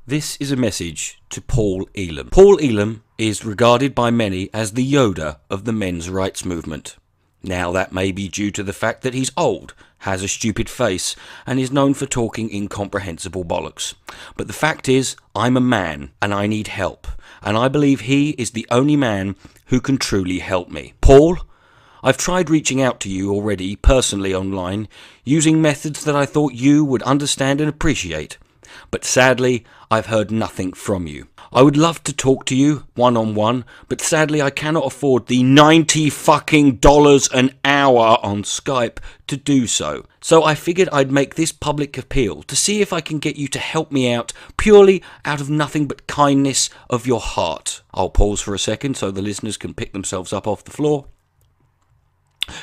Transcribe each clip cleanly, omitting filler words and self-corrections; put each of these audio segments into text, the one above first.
This is a message to Paul Elam. Paul Elam is regarded by many as the Yoda of the men's rights movement. Now that may be due to the fact that he's old, has a stupid face, and is known for talking incomprehensible bollocks. But the fact is, I'm a man, and I need help, and I believe he is the only man who can truly help me. Paul, I've tried reaching out to you already, personally online, using methods that I thought you would understand and appreciate. But sadly, I've heard nothing from you. I would love to talk to you one-on-one, but sadly I cannot afford the $90 an hour on Skype to do so. So I figured I'd make this public appeal to see if I can get you to help me out purely out of nothing but kindness of your heart. I'll pause for a second so the listeners can pick themselves up off the floor.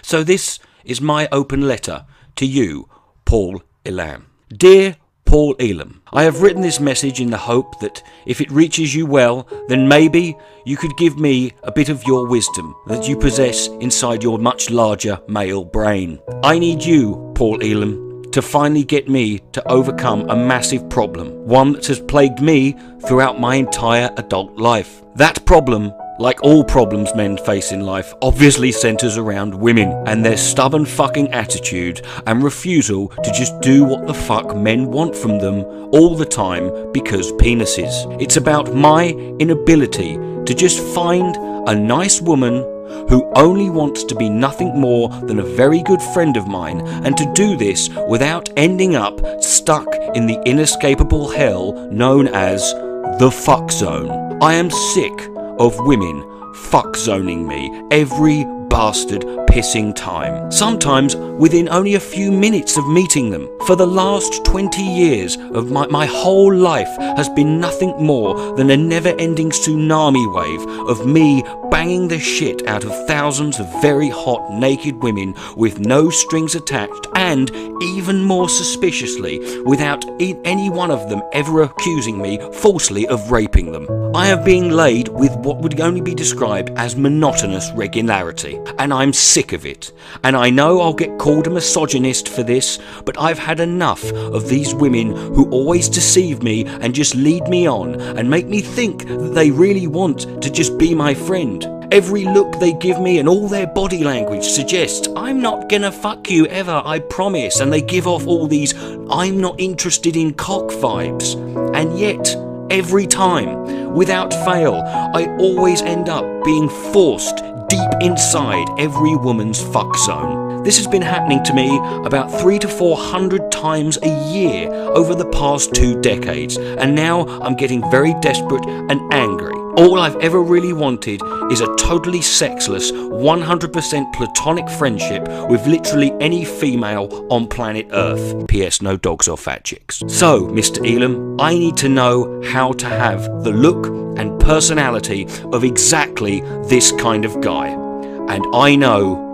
So this is my open letter to you, Paul Elam. Dear Paul Elam, I have written this message in the hope that if it reaches you well, then maybe you could give me a bit of your wisdom that you possess inside your much larger male brain. I need you, Paul Elam, to finally get me to overcome a massive problem, one that has plagued me throughout my entire adult life. That problem, like all problems men face in life, obviously centres around women and their stubborn fucking attitude and refusal to just do what the fuck men want from them all the time because penises. It's about my inability to just find a nice woman who only wants to be nothing more than a very good friend of mine, and to do this without ending up stuck in the inescapable hell known as the fuck zone. I am sick of women fuck zoning me every bastard pissing time, sometimes within only a few minutes of meeting them. For the last 20 years of my whole life has been nothing more than a never-ending tsunami wave of me banging the shit out of thousands of very hot naked women with no strings attached, and even more suspiciously, without any one of them ever accusing me falsely of raping them. I have been laid with what would only be described as monotonous regularity, and I'm sick of it. And I know I'll get called a misogynist for this, but I've had enough of these women who always deceive me and just lead me on and make me think that they really want to just be my friend. Every look they give me and all their body language suggests, I'm not gonna fuck you ever, I promise. And they give off all these, I'm not interested in cock vibes. And yet, every time, without fail, I always end up being forced deep inside every woman's fuck zone. This has been happening to me about 300 to 400 times a year over the past 2 decades, and now I'm getting very desperate and angry. All I've ever really wanted is a totally sexless, 100% platonic friendship with literally any female on planet Earth. P.S. No dogs or fat chicks. So, Mr. Elam, I need to know how to have the look and personality of exactly this kind of guy. And I know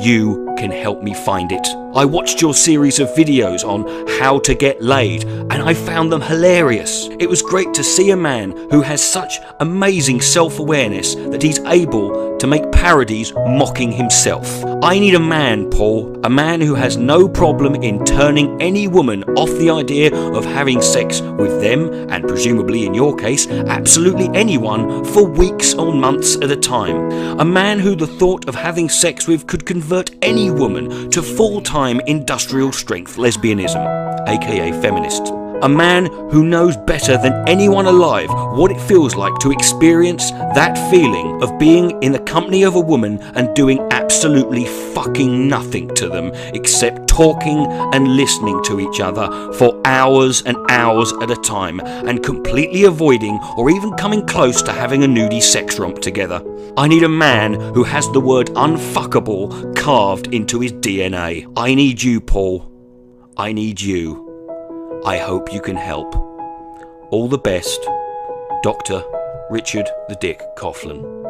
you can help me find it. I watched your series of videos on how to get laid, and I found them hilarious. It was great to see a man who has such amazing self-awareness that he's able to make parodies mocking himself. I need a man, Paul, a man who has no problem in turning any woman off the idea of having sex with them, and presumably in your case, absolutely anyone, for weeks or months at a time. A man who the thought of having sex with could convert any woman to full-time industrial strength lesbianism, aka feminist. A man who knows better than anyone alive what it feels like to experience that feeling of being in the company of a woman and doing absolutely fucking nothing to them except talking and listening to each other for hours and hours at a time, and completely avoiding or even coming close to having a nudie sex romp together. I need a man who has the word unfuckable carved into his DNA. I need you, Paul. I need you. I hope you can help. All the best, Dr. Richard the Dick Coughlin.